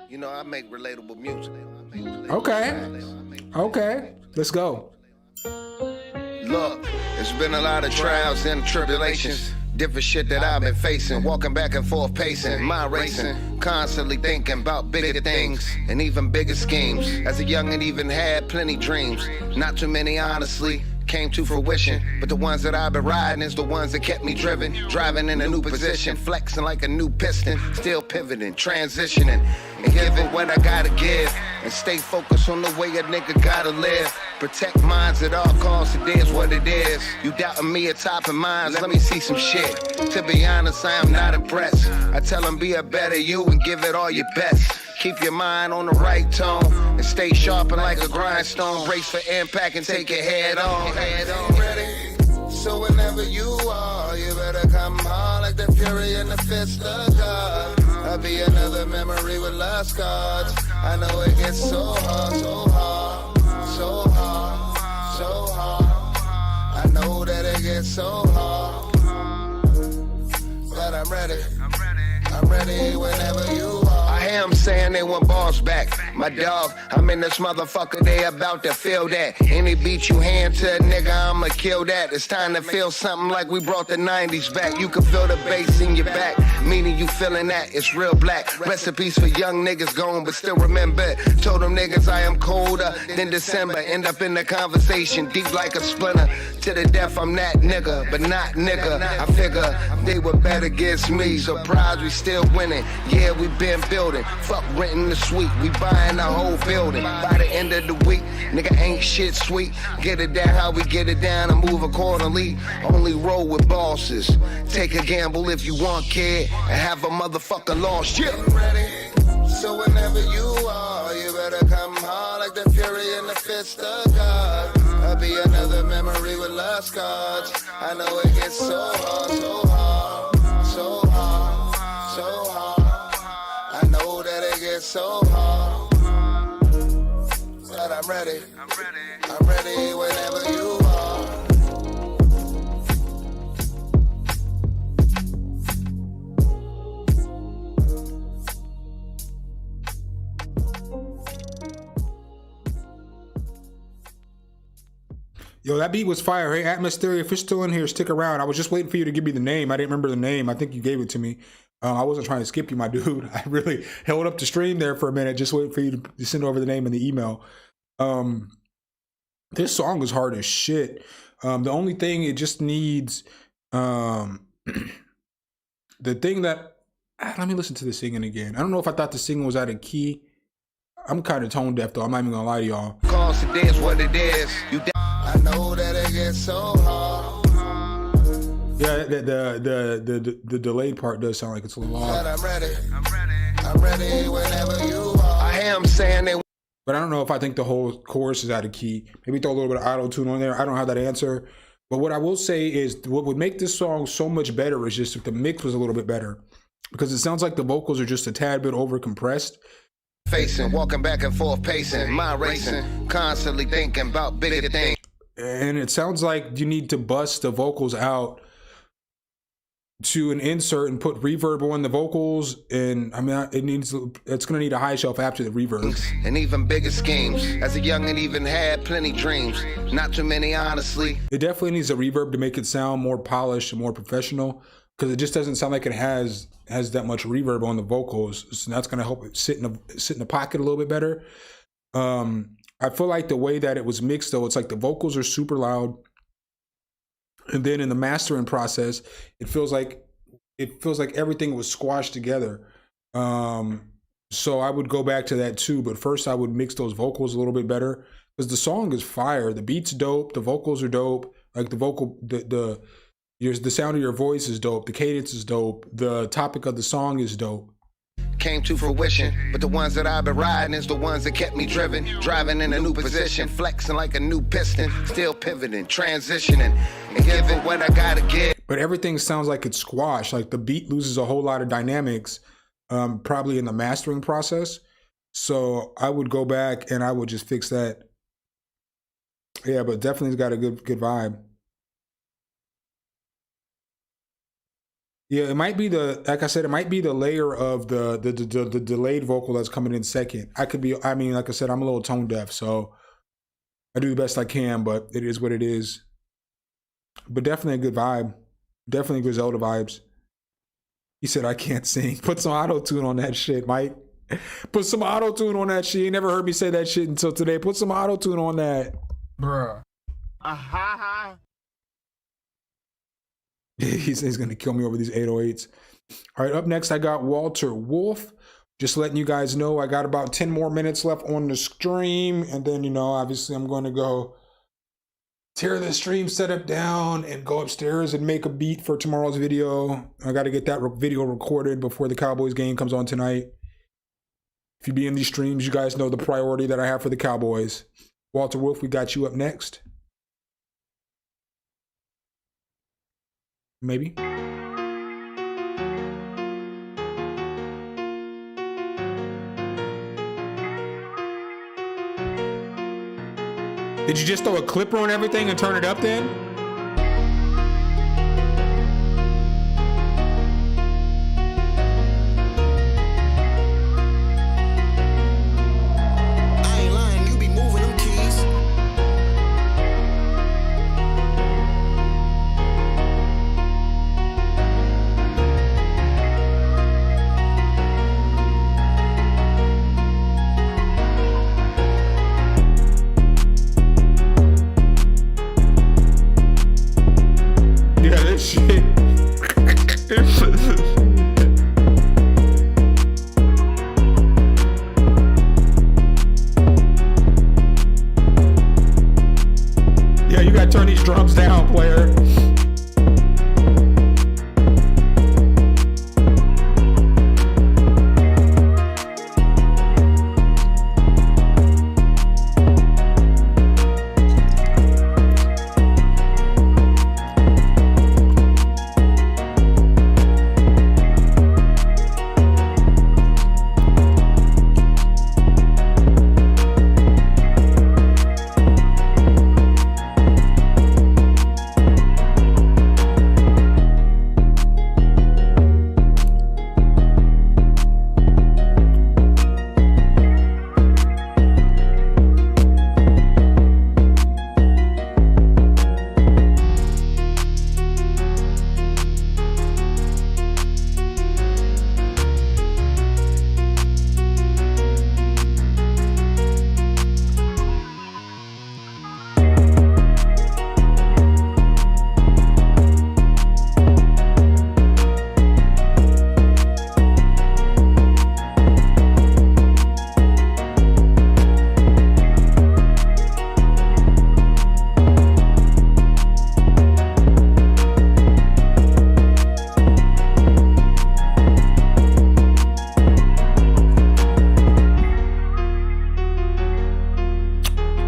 You know, I make relatable music. Okay. Let's go. Look, it's been a lot of trials and tribulations. Different shit that I've been facing, walking back and forth pacing, mind racing, constantly thinking about bigger things and even bigger schemes. As a youngin' even had plenty dreams, not too many honestly came to fruition, but the ones that I've been riding is the ones that kept me driven, driving in a new position, flexing like a new piston, still pivoting, transitioning, and giving what I gotta give, and stay focused on the way a nigga gotta live. Protect minds at all costs, it is what it is. You doubting me at top of minds, let me see some shit. To be honest, I am not impressed. I tell them be a better you and give it all your best. Keep your mind on the right tone and stay sharpened like a grindstone. Brace for impact and take it head on. Ready? So whenever you are, you better come on like the fury in the fist of God. I'll be another memory with lost cards. I know it gets so hard, so hard, so hard, so hard. I know that it gets so hard, but I'm ready. I'm ready whenever you are. I am saying they want balls back. My dog, I'm in this motherfucker, they about to feel that. Any beat you hand to a nigga, I'ma kill that. It's time to feel something like we brought the 90s back. You can feel the bass in your back, meaning you feeling that. It's real black. Recipes for young niggas gone, but still remember it. Told them niggas I am colder than December. End up in the conversation, deep like a splinter. To the death, I'm that nigga, but not nigga. I figure they were better against me. Surprised we still winning. Yeah, we been building. Fuck renting the suite. We buying the whole building. By the end of the week, nigga ain't shit sweet. Get it down how we get it down and move accordingly. Only roll with bosses. Take a gamble if you want, kid, and have a motherfucker lost. Yeah. Ready? So whenever you are, you better come hard like the fury in the fist of God. I'll be another memory with lost cards. I know it gets so hard, so hard, so hard, so hard. I know that it gets so hard, but I'm ready. I'm ready whenever you are. Yo, that beat was fire. Hey, Atmosphere, if you're still in here, stick around. I was just waiting for you to give me the name. I didn't remember the name. I think you gave it to me. I wasn't trying to skip you, my dude. I really held up the stream there for a minute, just waiting for you to send over the name in the email. This song is hard as shit. The only thing, it just needs the thing that, let me listen to the singing again. I don't know if I thought the singing was out of key. I'm kind of tone deaf though. I'm not even gonna lie to y'all. Cause it is what it is. I know that it gets so hard. Yeah, the delayed part does sound like it's a little off. But I'm ready. I'm ready whenever you are. I am saying they. But I don't know if I think the whole chorus is out of key. Maybe throw a little bit of auto-tune on there. I don't have that answer. But what I will say is what would make this song so much better is just if the mix was a little bit better. Because it sounds like the vocals are just a tad bit over-compressed. Facing, walking back and forth, pacing, mind racing, constantly thinking about bigger things. And it sounds like you need to bust the vocals out to an insert and put reverb on the vocals. And I mean, it's going to need a high shelf after the reverb. And even bigger schemes. As a youngin' even had plenty dreams. Not too many, honestly. It definitely needs a reverb to make it sound more polished and more professional. because it just doesn't sound like it has that much reverb on the vocals. So that's gonna help it sit in the pocket a little bit better. I feel like the way that it was mixed though, it's like the vocals are super loud, and then in the mastering process, it feels like everything was squashed together. So I would go back to that too, but first I would mix those vocals a little bit better, because the song is fire. The beat's dope, the vocals are dope. Like the sound of your voice is dope. The cadence is dope. The topic of the song is dope. Came to fruition, but the ones that I've been riding is the ones that kept me driven, driving in a new position, flexing like a new piston, still pivoting, transitioning, and giving what I gotta give. But everything sounds like it's squashed. Like the beat loses a whole lot of dynamics, probably in the mastering process. So I would go back and I would just fix that. Yeah, but definitely it's got a good vibe. Yeah, it might be like I said, it might be the layer of the delayed vocal that's coming in second. I mean, like I said, I'm a little tone deaf, so I do the best I can, but it is what it is. But definitely a good vibe. Definitely Griselda vibes. He said, I can't sing. Put some auto-tune on that shit, Mike. Put some auto-tune on that shit. You never heard me say that shit until today. Put some auto-tune on that. Bruh. He's going to kill me over these 808s. All right, up next, I got Walter Wolf. Just letting you guys know, I got about 10 more minutes left on the stream. And then, you know, obviously I'm going to go tear the stream setup down and go upstairs and make a beat for tomorrow's video. I got to get that video recorded before the Cowboys game comes on tonight. If you be in these streams, you guys know the priority that I have for the Cowboys. Walter Wolf, we got you up next. Maybe. Did you just throw a clipper on everything and turn it up then? Yeah, you gotta turn these drums down, player.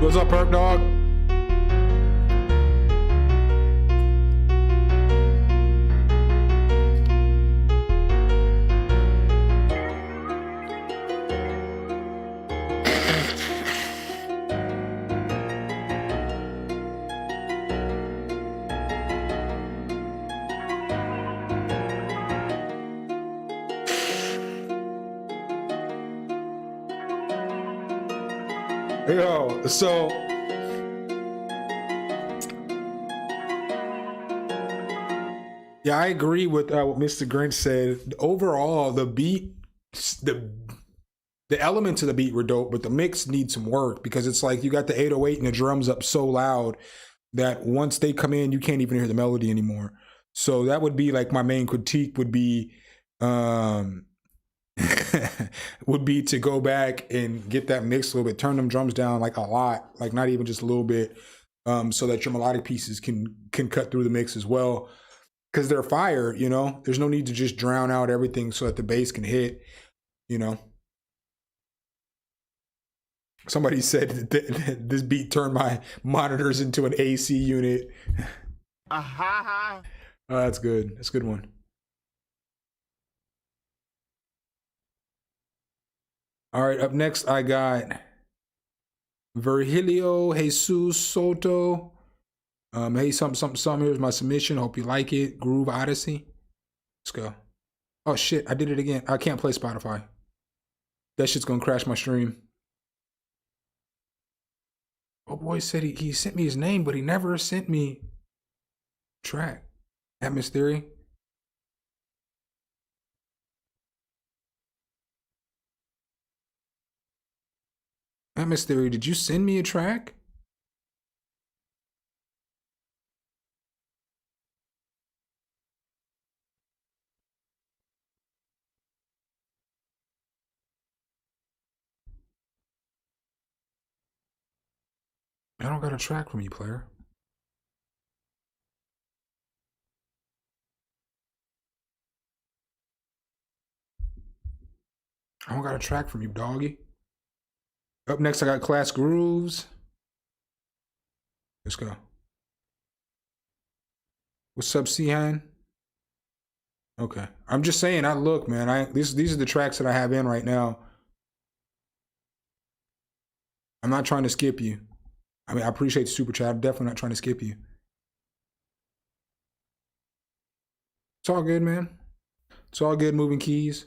What's up, Perk Dog? Yo, so Yeah, I agree with what Mr. Grinch said. Overall, the beat, the elements of the beat were dope, but the mix needs some work because it's like you got the 808 and the drums up so loud that once they come in, you can't even hear the melody anymore. So that would be like my main critique would be would be to go back and get that mix a little bit, turn them drums down like a lot, like not even just a little bit, so that your melodic pieces can cut through the mix as well. Because they're fire, you know? There's no need to just drown out everything so that the bass can hit, you know? Somebody said that this beat turned my monitors into an AC unit. That's good. That's a good one. All right, up next I got Virgilio Jesus Soto. Hey, something. Here's my submission. Hope you like it. Groove Odyssey. Let's go. Oh shit, I did it again. I can't play Spotify. That shit's gonna crash my stream. Oh boy said he sent me his name, but he never sent me track. Atmos Theory. Atmos Theory, did you send me a track? I don't got a track from you, player. I don't got a track from you, doggy. Up next, I got Class Grooves. Let's go. What's up, Cihan? Okay. I'm just saying, look, man, these are the tracks that I have in right now. I'm not trying to skip you. I mean, I appreciate the super chat. I'm definitely not trying to skip you. It's all good, man. It's all good, moving keys.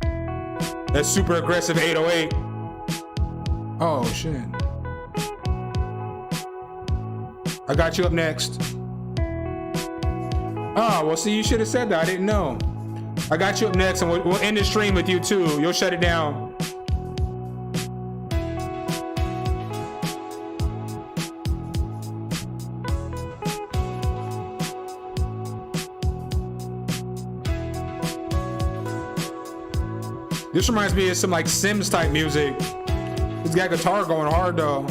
That super aggressive 808. Oh, shit. I got you up next. Oh, well, see, you should have said that. I didn't know. I got you up next, and we'll end the stream with you, too. You'll shut it down. This reminds me of some like Sims type music. He's got guitar going hard though.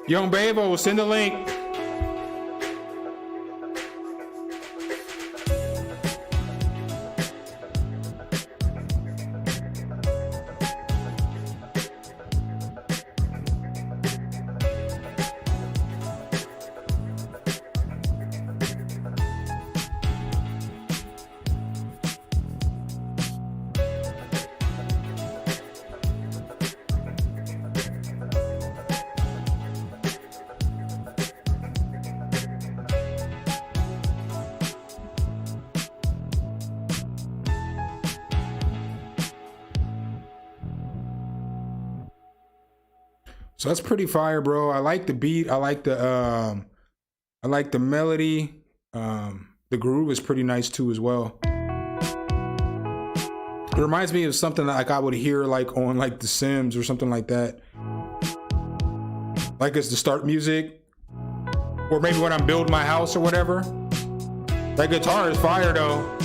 Young Bavo, send the link. So that's pretty fire, bro. I like the beat. I like the melody. The groove is pretty nice too as well. It reminds me of something like I would hear like on like The Sims or something like that. Like it's the start music. Or maybe when I'm building my house or whatever. That guitar is fire though.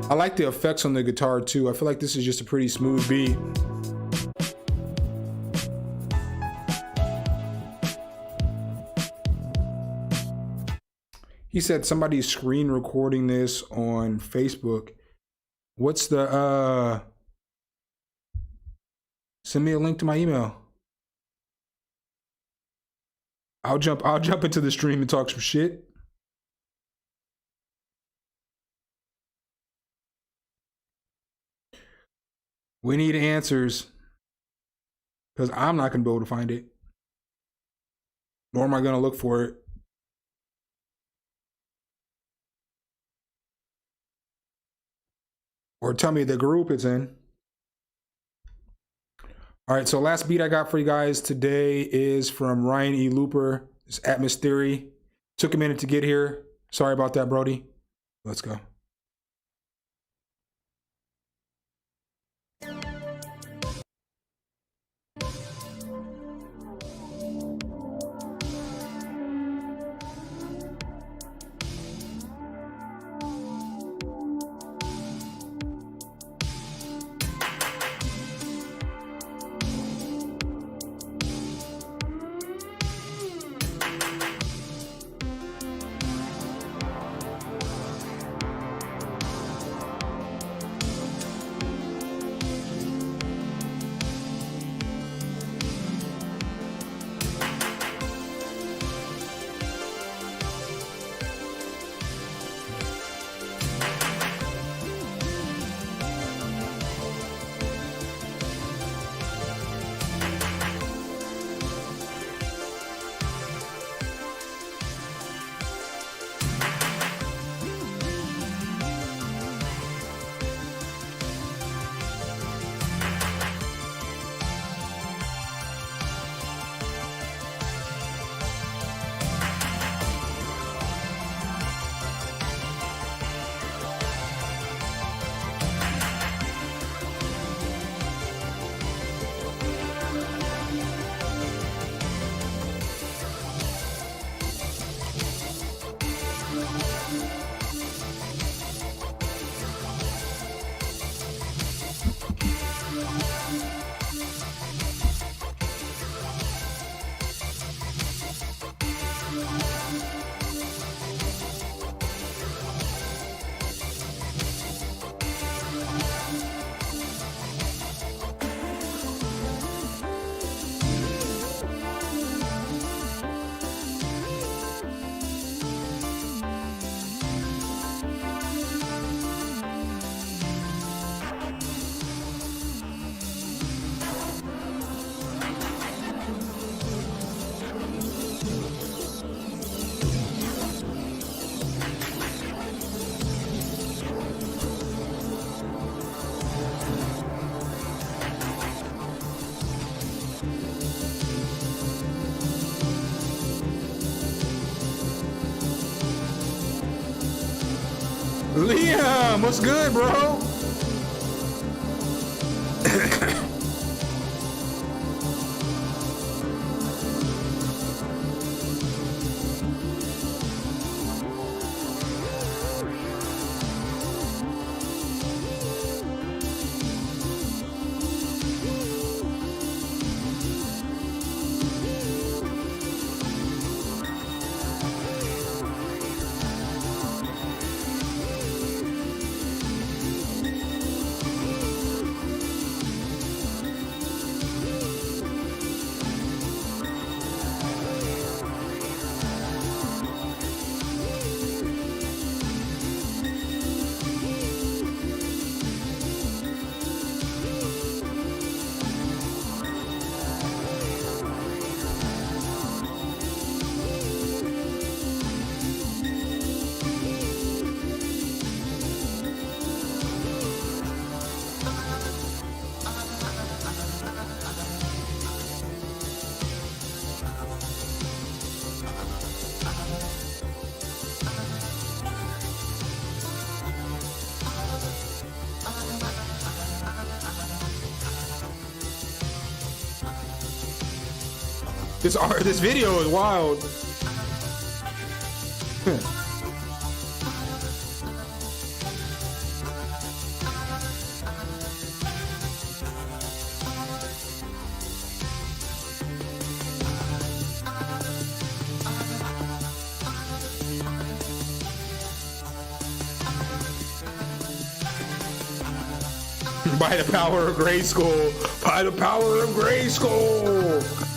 I like the effects on the guitar too. I feel like this is just a pretty smooth beat. He said somebody's screen recording this on Facebook. What's the send me a link to my email. I'll jump into the stream and talk some shit. We need answers. Because I'm not gonna be able to find it. Nor am I gonna look for it. Or tell me the group it's in. All right, so last beat I got for you guys today is from Ryan E. Looper. It's Atmos Theory. Took a minute to get here. Sorry about that, Brody. Let's go. Liam, what's good, bro? This video is wild. By the power of Grayskull. By the power of Grayskull.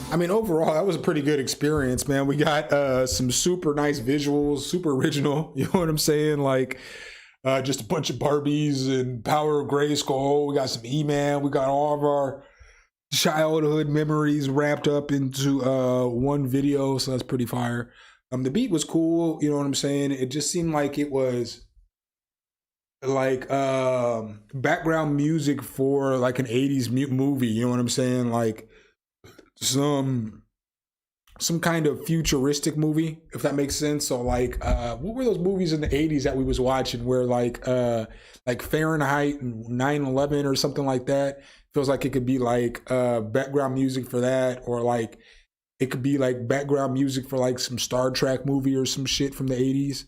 I mean, overall, that was a pretty good experience, man. We got some super nice visuals, super original. You know what I'm saying? Like, just a bunch of Barbies and Power of Grayskull. We got some E-Man. We got all of our childhood memories wrapped up into one video, so that's pretty fire. The beat was cool. You know what I'm saying? It just seemed like it was like background music for like an 80s movie. You know what I'm saying? Like some kind of futuristic movie, if that makes sense. So like what were those movies in the 80s that we was watching where like Fahrenheit 9/11 or something like that? Feels like it could be like background music for that, or like it could be like background music for like some Star Trek movie or some shit from the 80s.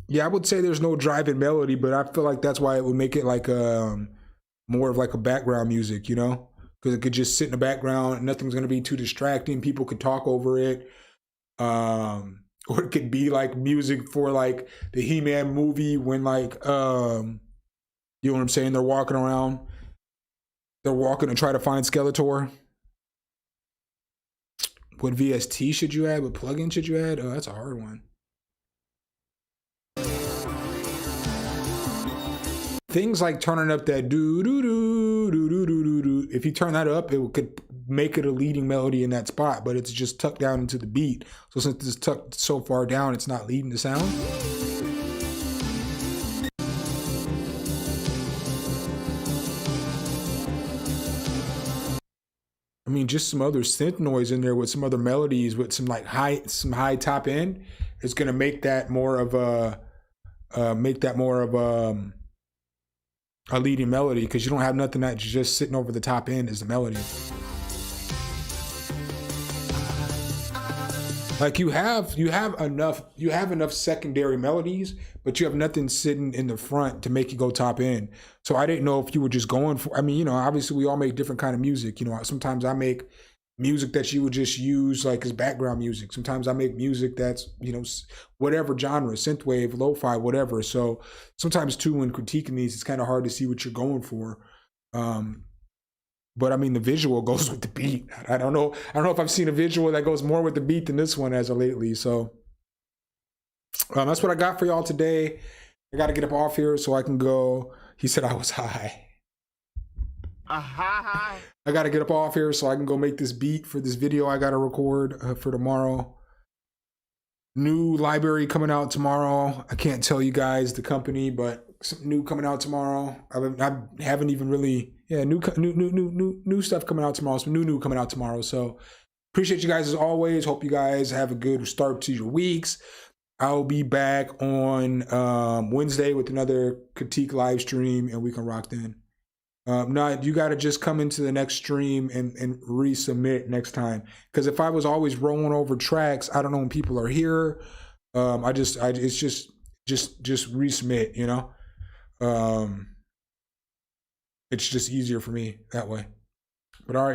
Yeah, I would say there's no driving melody, but I feel like that's why it would make it like more of like a background music, you know? Because it could just sit in the background, nothing's gonna be too distracting, people could talk over it. Or it could be like music for like the He-Man movie when like you know what I'm saying, they're walking around, they're walking to try to find Skeletor. What VST should you add? What plugin should you add? Oh, that's a hard one. Things like turning up that doo doo doo doo doo doo doo doo. If you turn that up, it could make it a leading melody in that spot, but it's just tucked down into the beat. So since it's tucked so far down, it's not leading the sound. mean, just some other synth noise in there with some other melodies with some like high top end is gonna make that more of a leading melody, because you don't have nothing that's just sitting over the top end as the melody. Like you have enough secondary melodies, but you have nothing sitting in the front to make you go top end. So I didn't know if you were just going for, I mean, you know, obviously we all make different kind of music. You know, sometimes I make music that you would just use like as background music. Sometimes I make music that's, you know, whatever genre, synthwave, lo-fi, whatever. So sometimes too, when critiquing these, it's kind of hard to see what you're going for. But I mean, the visual goes with the beat. I don't know if I've seen a visual that goes more with the beat than this one as of lately. So that's what I got for y'all today. I got to get up off here so I can go. He said I was high. I got to get up off here so I can go make this beat for this video I got to record for tomorrow. New library coming out tomorrow. I can't tell you guys the company, but something new coming out tomorrow. I haven't even really, new stuff coming out tomorrow. Some new coming out tomorrow. So appreciate you guys as always. Hope you guys have a good start to your weeks. I'll be back on Wednesday with another critique live stream, and we can rock then. You got to just come into the next stream and resubmit next time. Because if I was always rolling over tracks, I don't know when people are here. It's just resubmit, you know. It's just easier for me that way. But all right.